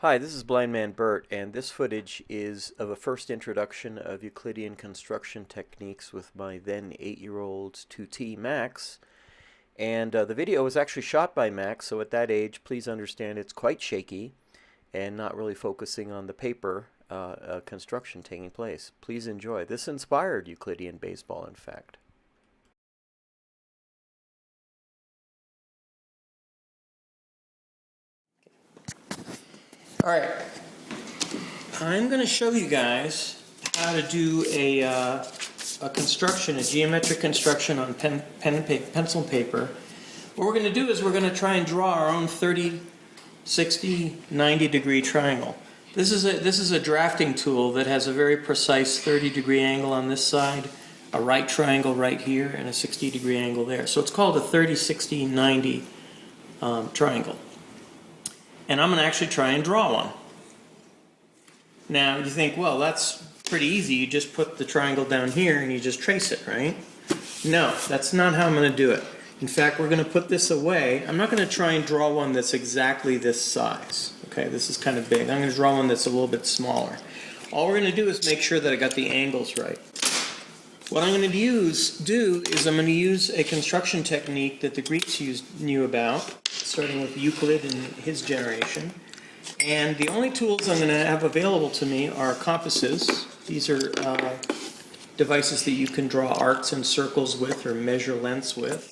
Hi, this is Blind Man Bert, and this footage is of a first introduction of Euclidean construction techniques with my then 8-year-old tuttee Max. And the video was actually shot by Max, so at that age, please understand it's quite shaky and not really focusing on the paper construction taking place. Please enjoy. This inspired Euclidean baseball, in fact. All right, I'm going to show you guys how to do a construction, a geometric construction on pencil and paper. What we're going to do is we're going to try and draw our own 30, 60, 90-degree triangle. This is a drafting tool that has a very precise 30-degree angle on this side, a right triangle right here, and a 60-degree angle there. So it's called a 30, 60, 90 triangle. And I'm going to actually try and draw one. Now you think, well, that's pretty easy. You just put the triangle down here and you just trace it, right? No, that's not how I'm going to do it. In fact, we're going to put this away. I'm not going to try and draw one that's exactly this size. Okay, this is kind of big. I'm going to draw one that's a little bit smaller. All we're going to do is make sure that I got the angles right. What I'm going to do is I'm going to use a construction technique that the Greeks knew about, starting with Euclid and his generation. And the only tools I'm going to have available to me are compasses. These are devices that you can draw arcs and circles with or measure lengths with.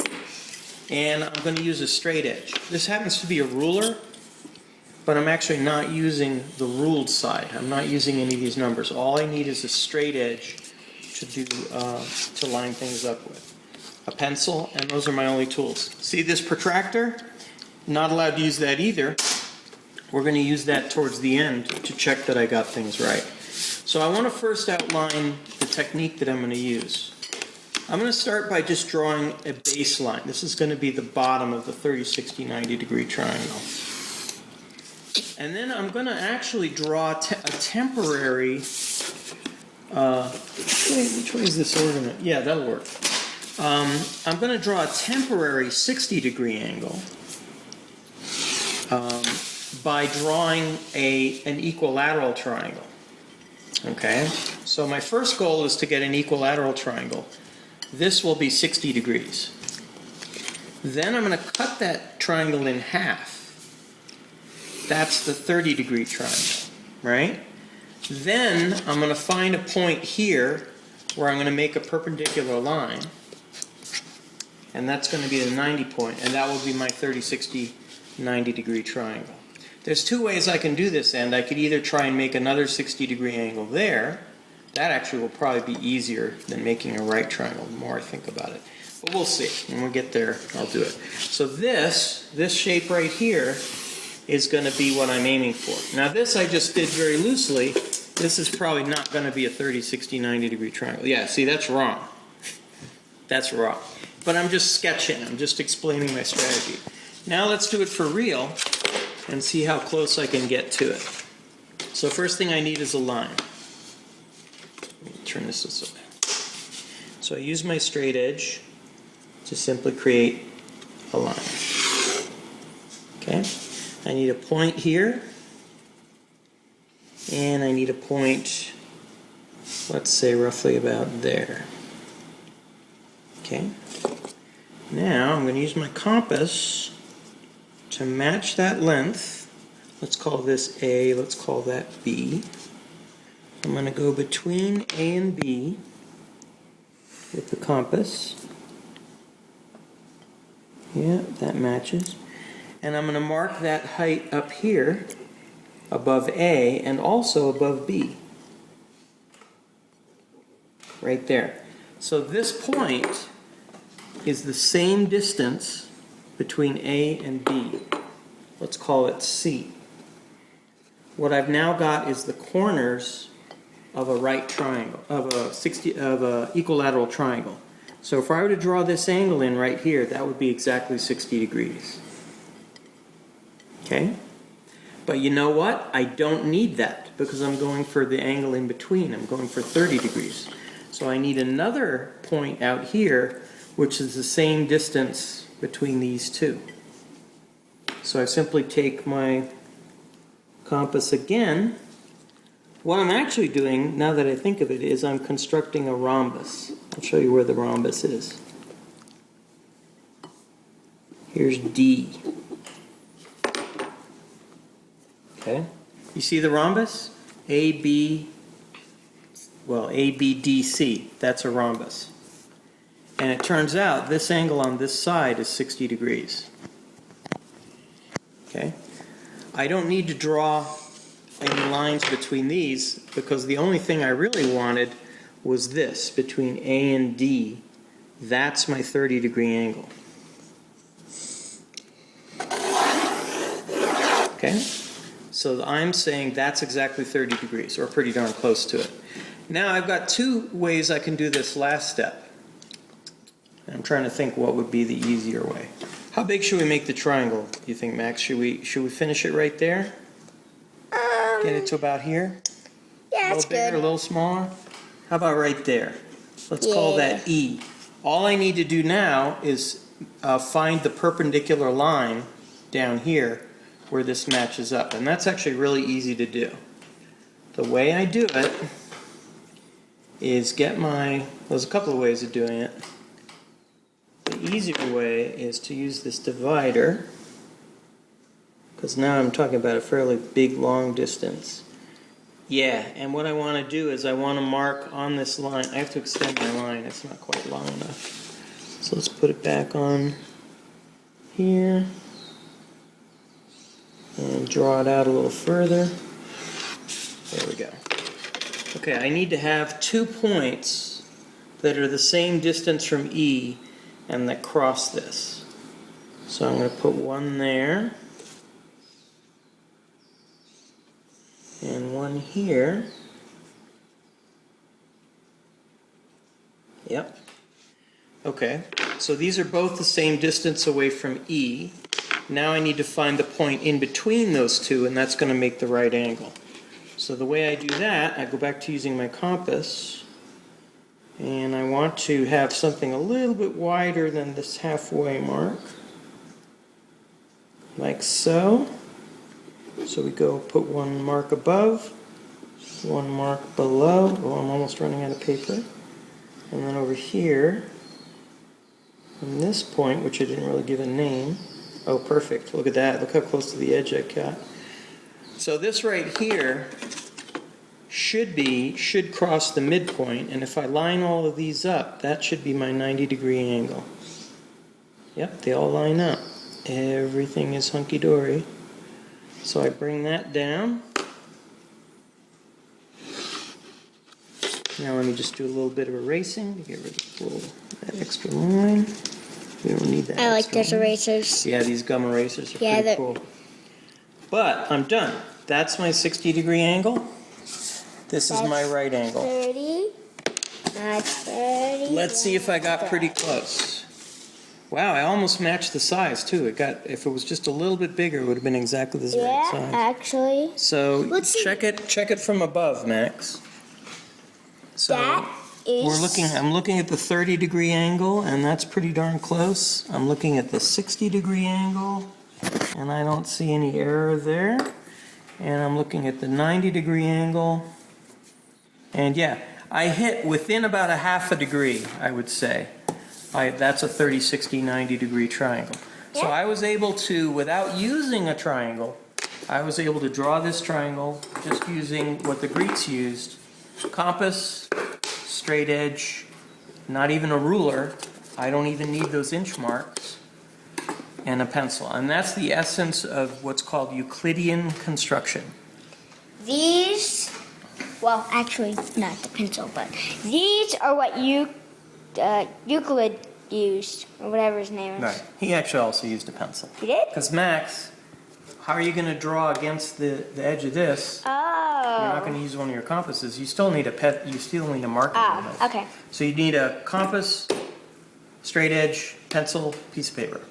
And I'm going to use a straight edge. This happens to be a ruler, but I'm actually not using the ruled side. I'm not using any of these numbers. All I need is a straight edge to line things up with. A pencil, and those are my only tools. See this protractor? Not allowed to use that either. We're going to use that towards the end to check that I got things right. So I want to first outline the technique that I'm going to use. I'm going to start by just drawing a baseline. This is going to be the bottom of the 30, 60, 90-degree triangle. And then I'm going to actually draw a temporary which way is this ornament? Yeah, that'll work. I'm going to draw a temporary 60-degree angle by drawing an equilateral triangle. Okay, so my first goal is to get an equilateral triangle. This will be 60 degrees. Then I'm going to cut that triangle in half. That's the 30-degree triangle, right? Then I'm going to find a point here where I'm going to make a perpendicular line, and that's going to be the 90 point, and that will be my 30, 60, 90-degree triangle. There's two ways I can do this, and I could either try and make another 60-degree angle there. That actually will probably be easier than making a right triangle the more I think about it. But we'll see. When we get there, I'll do it. So this shape right here is going to be what I'm aiming for. Now this I just did very loosely. This is probably not going to be a 30, 60, 90-degree triangle. Yeah, see, that's wrong. That's wrong. But I'm just sketching. I'm just explaining my strategy. Now let's do it for real and see how close I can get to it. So first thing I need is a line. Let me turn this way. So I use my straight edge to simply create a line. Okay? I need a point here, and I need a point, let's say roughly about there. Okay. Now I'm going to use my compass to match that length. Let's call this A, let's call that B. I'm going to go between A and B with the compass. Yeah, that matches. And I'm going to mark that height up here above A and also above B. Right there. So this point is the same distance between A and B. Let's call it C. What I've now got is the corners of a right triangle, of a equilateral triangle. So if I were to draw this angle in right here, that would be exactly 60 degrees. Okay? But you know what? I don't need that because I'm going for the angle in between. I'm going for 30 degrees. So I need another point out here which is the same distance between these two. So I simply take my compass again. What I'm actually doing, now that I think of it, is I'm constructing a rhombus. I'll show you where the rhombus is. Here's D. Okay, you see the rhombus? ABDC, that's a rhombus. And it turns out this angle on this side is 60 degrees. Okay, I don't need to draw any lines between these because the only thing I really wanted was this between A and D. That's my 30-degree angle. Okay, so I'm saying that's exactly 30 degrees, or pretty darn close to it. Now I've got two ways I can do this last step. I'm trying to think what would be the easier way. How big should we make the triangle, do you think, Max? Should we finish it right there? Get it to about here? Yeah, a little bigger, a little smaller? How about right there? Let's call that E. All I need to do now is find the perpendicular line down here where this matches up. And that's actually really easy to do. The way I do it is there's a couple of ways of doing it. The easier way is to use this divider, because now I'm talking about a fairly big, long distance. Yeah, and what I want to do is I want to mark on this line. I have to extend my line. It's not quite long enough. So let's put it back on here and draw it out a little further. There we go. Okay, I need to have 2 points that are the same distance from E and that cross this. So I'm going to put one there and one here. Yep. Okay, so these are both the same distance away from E. Now I need to find the point in between those two, and that's going to make the right angle. So the way I do that, I go back to using my compass, and I want to have something a little bit wider than this halfway mark, like so. So we go put one mark above, one mark below. Oh, I'm almost running out of paper. And then over here, from this point, which I didn't really give a name. Oh, perfect. Look at that. Look how close to the edge I got. So this right here should cross the midpoint, and if I line all of these up, that should be my 90-degree angle. Yep, they all line up. Everything is hunky-dory. So I bring that down. Now let me just do a little bit of erasing to get rid of that extra line. We don't need that. I like those erasers. Yeah, these gum erasers are pretty cool. But I'm done. That's my 60-degree angle. This is my right angle. 30. That's 30. Let's see if I got pretty close. Wow, I almost matched the size too. If it was just a little bit bigger, it would have been exactly the right size. Yeah, actually. So check it from above, Max. So I'm looking at the 30-degree angle, and that's pretty darn close. I'm looking at the 60-degree angle, and I don't see any error there. And I'm looking at the 90-degree angle, and yeah, I hit within about a half a degree, I would say. That's a 30, 60, 90-degree triangle. So I was able to, without using a triangle, I was able to draw this triangle just using what the Greeks used: compass, straight edge, not even a ruler. I don't even need those inch marks, and a pencil. And that's the essence of what's called Euclidean construction. These, well, actually, not the pencil, but these are what Euclid used, or whatever his name is. Right. He actually also used a pencil. He did? Because Max, how are you going to draw against the edge of this? Oh. You're not going to use one of your compasses. You still need a marker. Oh, okay. So you need a compass, straight edge, pencil, piece of paper.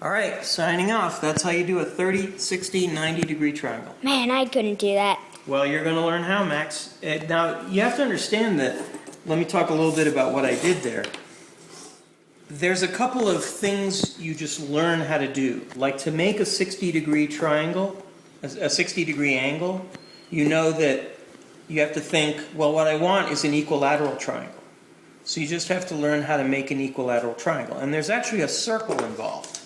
All right, signing off. That's how you do a 30, 60, 90-degree triangle. Man, I couldn't do that. Well, you're going to learn how, Max. Now, you have to understand that. Let me talk a little bit about what I did there. There's a couple of things you just learn how to do. Like to make a 60-degree triangle, a 60-degree angle, you know that you have to think, well, what I want is an equilateral triangle. So you just have to learn how to make an equilateral triangle. And there's actually a circle involved.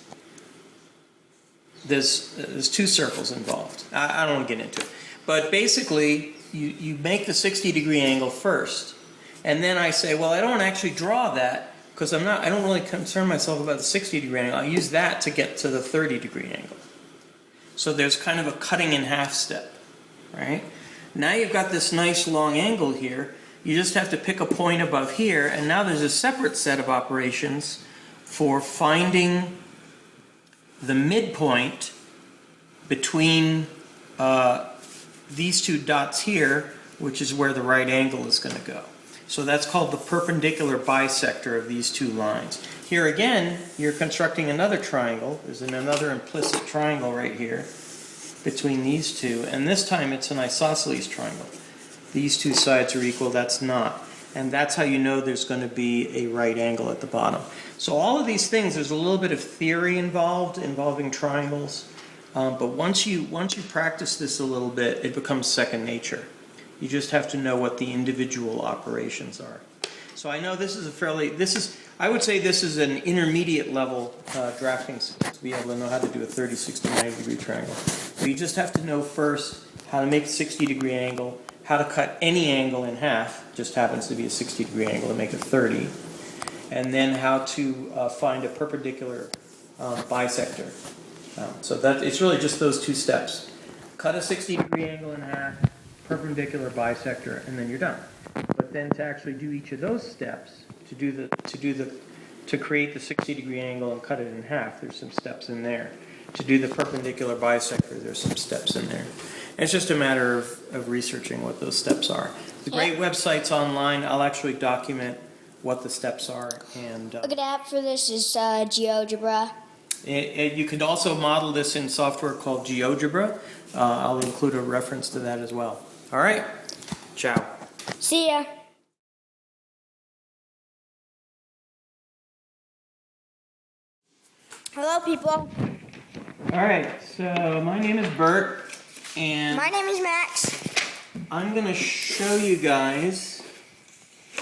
There's two circles involved. I don't want to get into it. But basically, you make the 60-degree angle first. And then I say, well, I don't actually draw that because I don't really concern myself about the 60-degree angle. I use that to get to the 30-degree angle. So there's kind of a cutting in half step, right? Now you've got this nice long angle here. You just have to pick a point above here, and now there's a separate set of operations for finding the midpoint between these two dots here, which is where the right angle is going to go. So that's called the perpendicular bisector of these two lines. Here again, you're constructing another triangle. There's another implicit triangle right here between these two, and this time it's an isosceles triangle. These two sides are equal, that's not. And that's how you know there's going to be a right angle at the bottom. So all of these things, there's a little bit of theory involving triangles, but once you practice this a little bit, it becomes second nature. You just have to know what the individual operations are. So I know I would say this is an intermediate level drafting to be able to know how to do a 30, 60, 90 degree triangle. So you just have to know first how to make a 60-degree angle, how to cut any angle in half, just happens to be a 60-degree angle to make a 30, and then how to find a perpendicular bisector. So it's really just those two steps. Cut a 60-degree angle in half, perpendicular bisector, and then you're done. But then to actually do each of those steps, to create the 60-degree angle and cut it in half, there's some steps in there. To do the perpendicular bisector, there's some steps in there. It's just a matter of researching what those steps are. The great websites online, I'll actually document what the steps are. And a good app for this is GeoGebra. You could also model this in software called GeoGebra. I'll include a reference to that as well. All right. Ciao. See ya. Hello, people. All right. So my name is Bert, and My name is Max. I'm going to show you guys.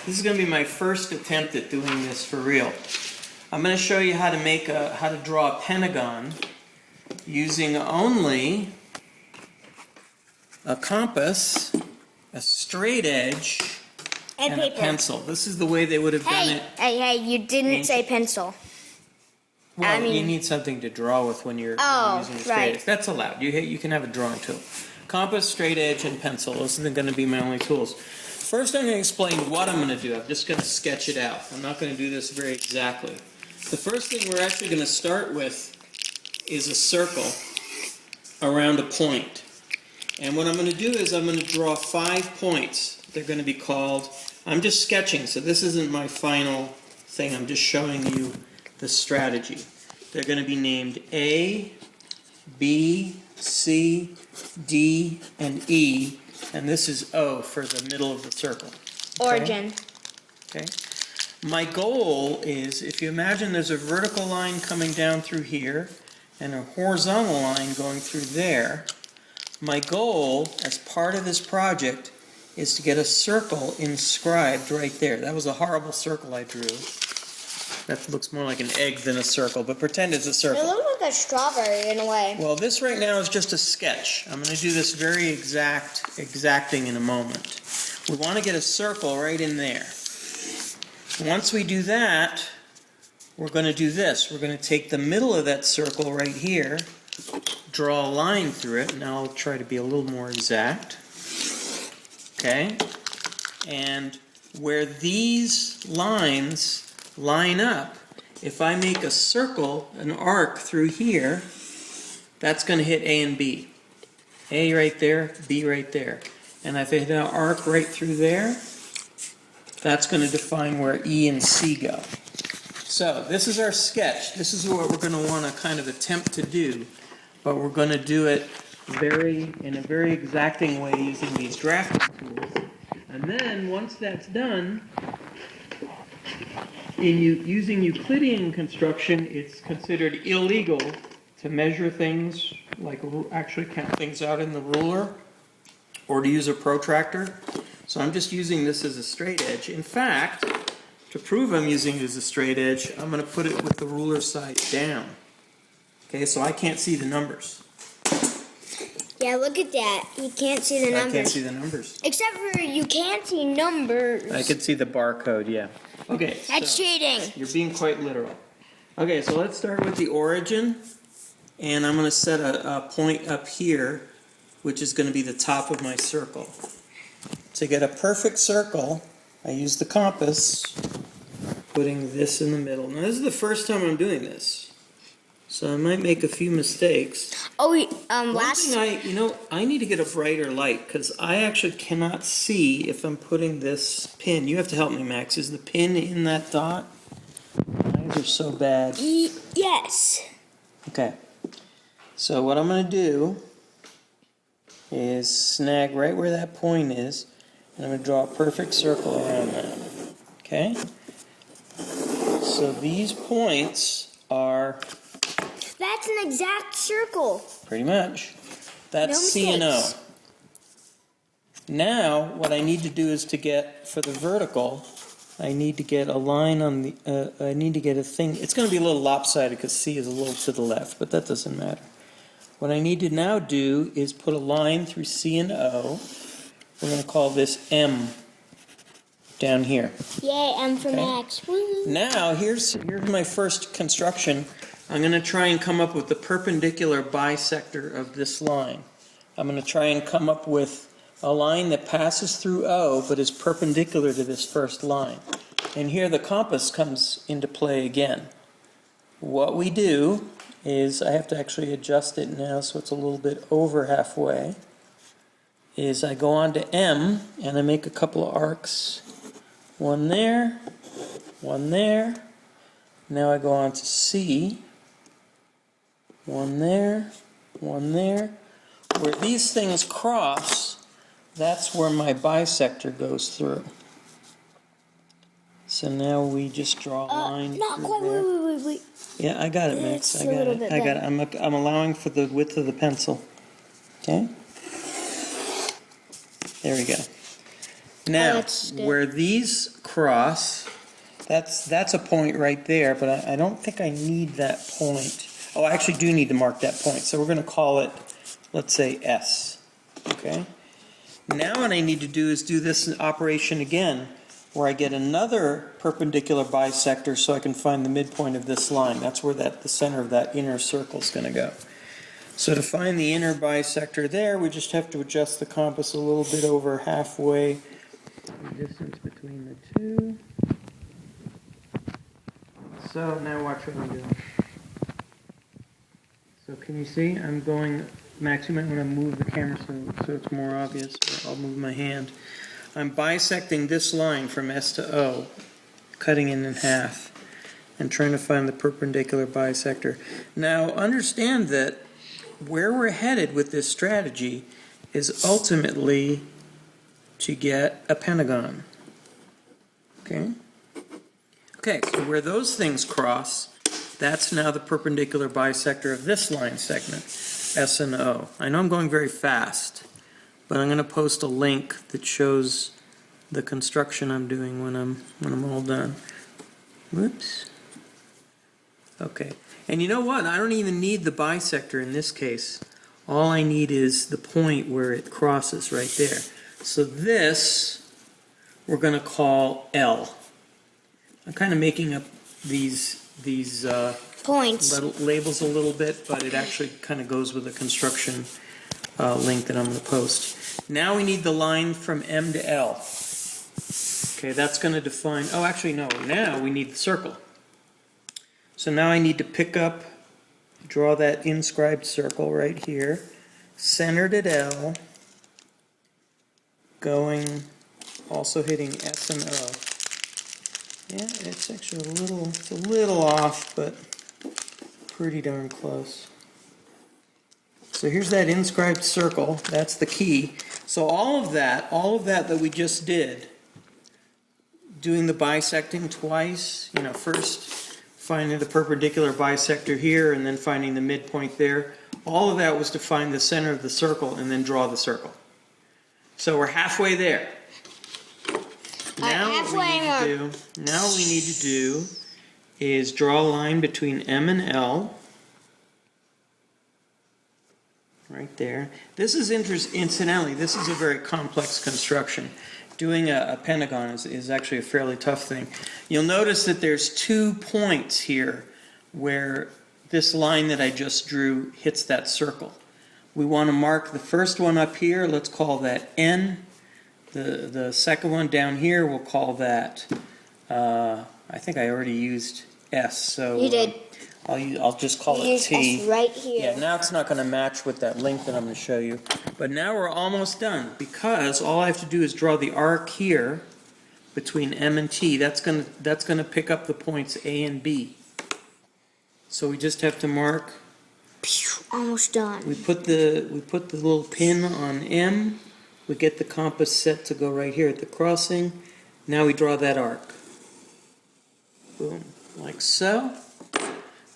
This is going to be my first attempt at doing this for real. I'm going to show you how to draw a pentagon using only a compass, a straight edge, and a pencil. This is the way they would have done it. Hey, you didn't say pencil. Well, you need something to draw with when you're using a straight edge. That's allowed. You can have a drawing tool. Compass, straight edge, and pencil. Those are going to be my only tools. First, I'm going to explain what I'm going to do. I'm just going to sketch it out. I'm not going to do this very exactly. The first thing we're actually going to start with is a circle around a point. And what I'm going to do is I'm going to draw 5 points. They're going to be called, I'm just sketching, so this isn't my final thing. I'm just showing you the strategy. They're going to be named A, B, C, D, and E, and this is O for the middle of the circle. Okay? Origin. Okay. My goal is, if you imagine there's a vertical line coming down through here and a horizontal line going through there, my goal as part of this project is to get a circle inscribed right there. That was a horrible circle I drew. That looks more like an egg than a circle, but pretend it's a circle. It looks like a strawberry in a way. Well, this right now is just a sketch. I'm going to do this very exacting in a moment. We want to get a circle right in there. Once we do that, we're going to do this. We're going to take the middle of that circle right here, draw a line through it. Now I'll try to be a little more exact. Okay? And where these lines line up, if I make a circle, an arc through here, that's going to hit A and B. A right there, B right there. And if I hit an arc right through there, that's going to define where E and C go. So this is our sketch. This is what we're going to want to kind of attempt to do, but we're going to do it in a very exacting way using these drafting tools. And then once that's done, using Euclidean construction, it's considered illegal to measure things like actually count things out in the ruler or to use a protractor. So I'm just using this as a straight edge. In fact, to prove I'm using it as a straight edge, I'm going to put it with the ruler side down. Okay, so I can't see the numbers. Yeah, look at that. You can't see the numbers. I can't see the numbers. Except for you can't see numbers. I can see the barcode, yeah. Okay. That's cheating. You're being quite literal. Okay, so let's start with the origin. And I'm going to set a point up here, which is going to be the top of my circle. To get a perfect circle, I use the compass, putting this in the middle. Now, this is the first time I'm doing this, so I might make a few mistakes. Oh, One thing I need to get a brighter light, because I actually cannot see if I'm putting this pin. You have to help me, Max. Is the pin in that dot? My eyes are so bad. Yes. Okay. So what I'm going to do is snag right where that point is, and I'm going to draw a perfect circle around that. Okay? So these points are... That's an exact circle. Pretty much. That's No C and O. mistakes. Now, what I need to do is to get, for the vertical, I need to get a line on the, I need to get a thing. It's going to be a little lopsided because C is a little to the left, but that doesn't matter. What I need to now do is put a line through C and O. We're going to call this M down here. Yay, M for Max. Woo. Now, here's my first construction. I'm going to try and come up with the perpendicular bisector of this line. I'm going to try and come up with a line that passes through O but is perpendicular to this first line. And here the compass comes into play again. What we do is, I have to actually adjust it now so it's a little bit over halfway, is I go on to M and I make a couple of arcs. One there, one there. Now I go on to C. One there, one there. Where these things cross, that's where my bisector goes through. So now we just draw a line Not through quite. there. Wait. Yeah, I got it, Max. It's I a got little it. bit I got better. it. I'm allowing for the width of the pencil. Okay? There we go. Now, that's good. where these cross, that's a point right there, but I don't think I need that point. Oh, I actually do need to mark that point. So we're going to call it, let's say, S. Okay? Now what I need to do is do this operation again, where I get another perpendicular bisector so I can find the midpoint of this line. That's where the center of that inner circle is going to go. So to find the inner bisector there, we just have to adjust the compass a little bit over halfway, the distance between the two. So now watch what I'm doing. So can you see? I'm going, Max, you might want to move the camera so it's more obvious. I'll move my hand. I'm bisecting this line from S to O, cutting it in half, and trying to find the perpendicular bisector. Now understand that where we're headed with this strategy is ultimately to get a pentagon. Okay? Okay, so where those things cross, that's now the perpendicular bisector of this line segment, S and O. I know I'm going very fast, but I'm going to post a link that shows the construction I'm doing when I'm all done. Whoops. Okay. And you know what? I don't even need the bisector in this case. All I need is the point where it crosses right there. So this we're going to call L. I'm kind of making up these Points. labels a little bit, but it actually kind of goes with the construction link that I'm going to post. Now we need the line from M to L. Okay, that's going to define, oh actually no, now we need the circle. So now I need to pick up, draw that inscribed circle right here, centered at L, going, also hitting S and O. Yeah, it's actually a little off, but pretty darn close. So here's that inscribed circle, that's the key. So all of that we just did, doing the bisecting twice, first finding the perpendicular bisector here and then finding the midpoint there, All of that was to find the center of the circle and then draw the circle. So we're halfway there. Now what we need to do is draw a line between M and L. Right there. This is incidentally, this is a very complex construction. Doing a pentagon is actually a fairly tough thing. You'll notice that there's 2 points here where this line that I just drew hits that circle. We want to mark the first one up here, let's call that N. The second one down here, we'll call that, I think I already used S. So you did. I'll just call it Use T. S right here. Yeah, now it's not going to match with that link that I'm going to show you. But now we're almost done because all I have to do is draw the arc here between M and T. That's going to pick up the points A and B. So we just have to mark. Almost done. We put the little pin on M. We get the compass set to go right here at the crossing. Now we draw that arc. Boom, like so.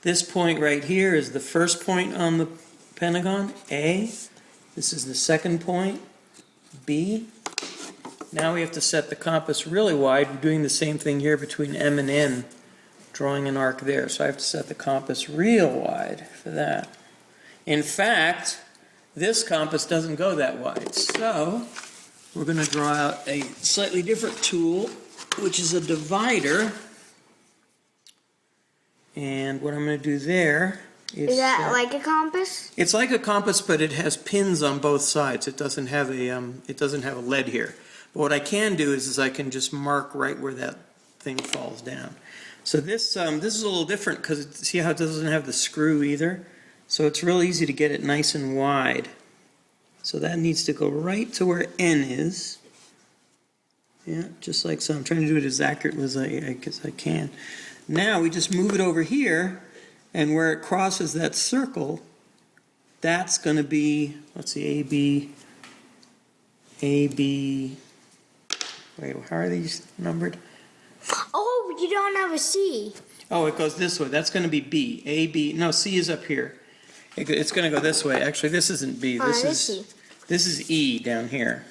This point right here is the first point on the pentagon, A. This is the second point, B. Now we have to set the compass really wide. We're doing the same thing here between M and N, drawing an arc there. So I have to set the compass real wide for that. In fact, this compass doesn't go that wide. So we're going to draw out a slightly different tool, which is a divider. And what I'm going to do there is that like a compass? It's like a compass, but it has pins on both sides. It doesn't have a lead here. But what I can do is I can just mark right where that thing falls down. So this is a little different because see how it doesn't have the screw either. So it's real easy to get it nice and wide. So that needs to go right to where N is. Yeah, just like so. I'm trying to do it as accurately as I can. Now we just move it over here, and where it crosses that circle, that's going to be, let's see, AB, wait, how are these numbered? Oh, you don't have a C. Oh, it goes this way. That's going to be B. AB, no, C is up here. It's going to go this way. Actually, this isn't B. This is E down here.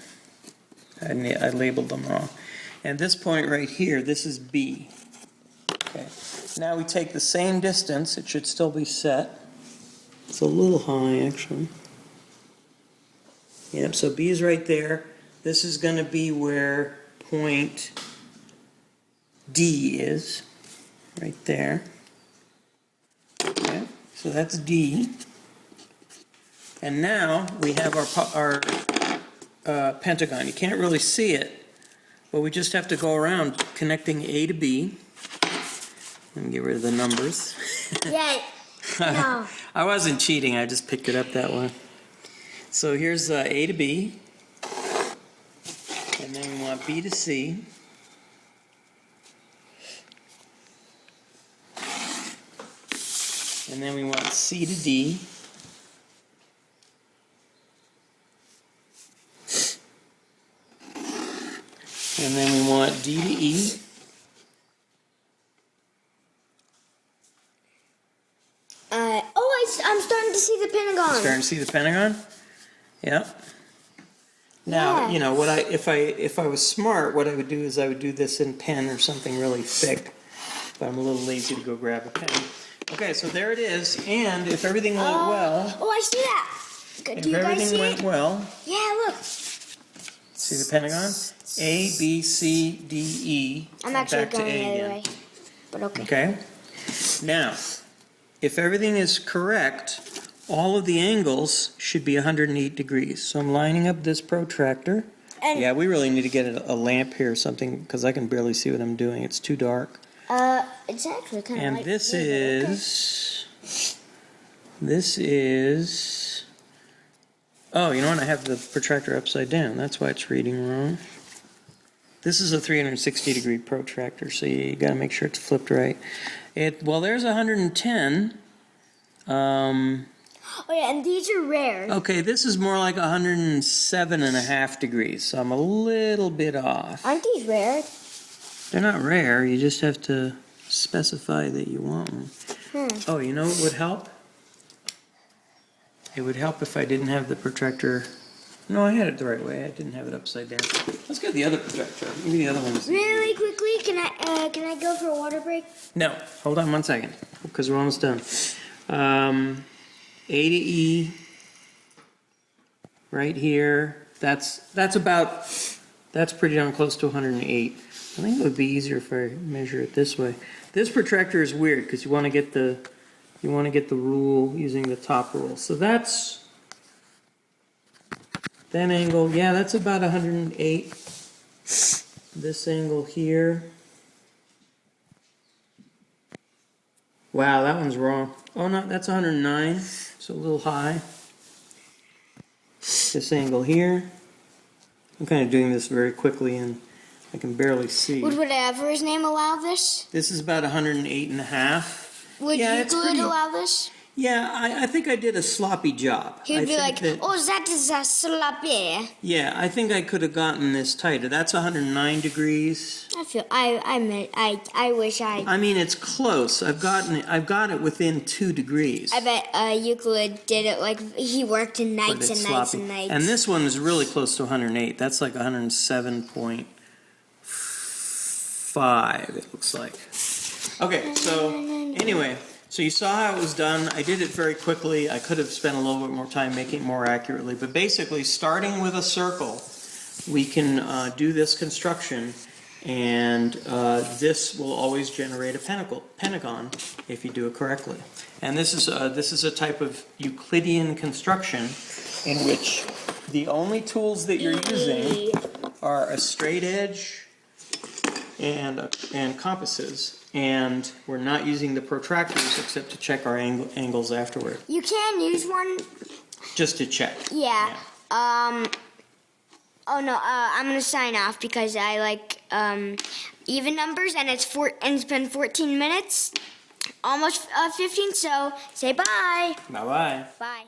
I labeled them wrong. And this point right here, this is B. Okay. Now we take the same distance. It should still be set. It's a little high, actually. Yep, so B is right there. This is going to be where point D is. Right there. Okay, so that's D. And now we have our pentagon. You can't really see it, but we just have to go around connecting A to B. Let me get rid of the numbers. Yeah. No. I wasn't cheating. I just picked it up that way. So here's A to B. And then we want B to C. And then we want C to D. And then we want D to E. I'm starting to see the pentagon. Starting to see the pentagon? Yep. Now, you know, if I was smart, what I would do is I would do this in pen or something really thick. But I'm a little lazy to go grab a pen. Okay, so there it is. And if everything went well... Oh, I see that. Do you guys see it? If everything went well... Yeah, look. See the pentagon? A, B, C, D, E. I'm actually back to going A the other again. way. But okay. Okay. Now, if everything is correct, all of the angles should be 108 degrees. So I'm lining up this protractor. And yeah, we really need to get a lamp here or something because I can barely see what I'm doing. It's too dark. It's actually kind of And like this is, oh, you know what? I have the protractor upside down. That's why it's reading wrong. This is a 360 degree protractor, so you got to make sure it's flipped right. Well, there's 110. Oh yeah, and these are rare. Okay, this is more like 107.5 degrees, so I'm a little bit off. Aren't these rare? They're not rare, you just have to specify that you want one. Oh, you know what would help? It would help if I didn't have the protractor. No, I had it the right way. I didn't have it upside down. Let's get the other protractor. Maybe the other one's Really quickly, can I go for a water break? No, hold on one second, because we're almost done. A to E, right here. That's pretty darn close to 108. I think it would be easier if I measure it this way. This protractor is weird because you want to get the rule using the top rule. So that's that angle. Yeah, that's about 108. This angle here. Wow, that one's wrong. Oh no, that's 109. So a little high. This angle here. I'm kind of doing this very quickly and I can barely see. Would whatever his name allow this? This is about 108.5. Would Euclid allow this? Yeah, I think I did a sloppy job. He'd be like, oh, that is a sloppy. Yeah, I think I could have gotten this tighter. That's 109 degrees. I wish I. I mean, it's close. I've got it within 2 degrees. I bet Euclid did it like he worked in nights and nights and nights. And this one is really close to 108. That's like 107.5, it looks like. Okay, so anyway, so you saw how it was done. I did it very quickly. I could have spent a little bit more time making it more accurately. But basically, starting with a circle, we can do this construction. And this will always generate a pentagon if you do it correctly. And this is a type of Euclidian construction in which the only tools that you're using are a straight edge and compasses. And we're not using the protractors except to check our angles afterward. You can use one. Just to check. Yeah. Oh no, I'm gonna sign off because I like even numbers, and it's been 14 minutes, almost 15. So say bye. Bye bye. Bye.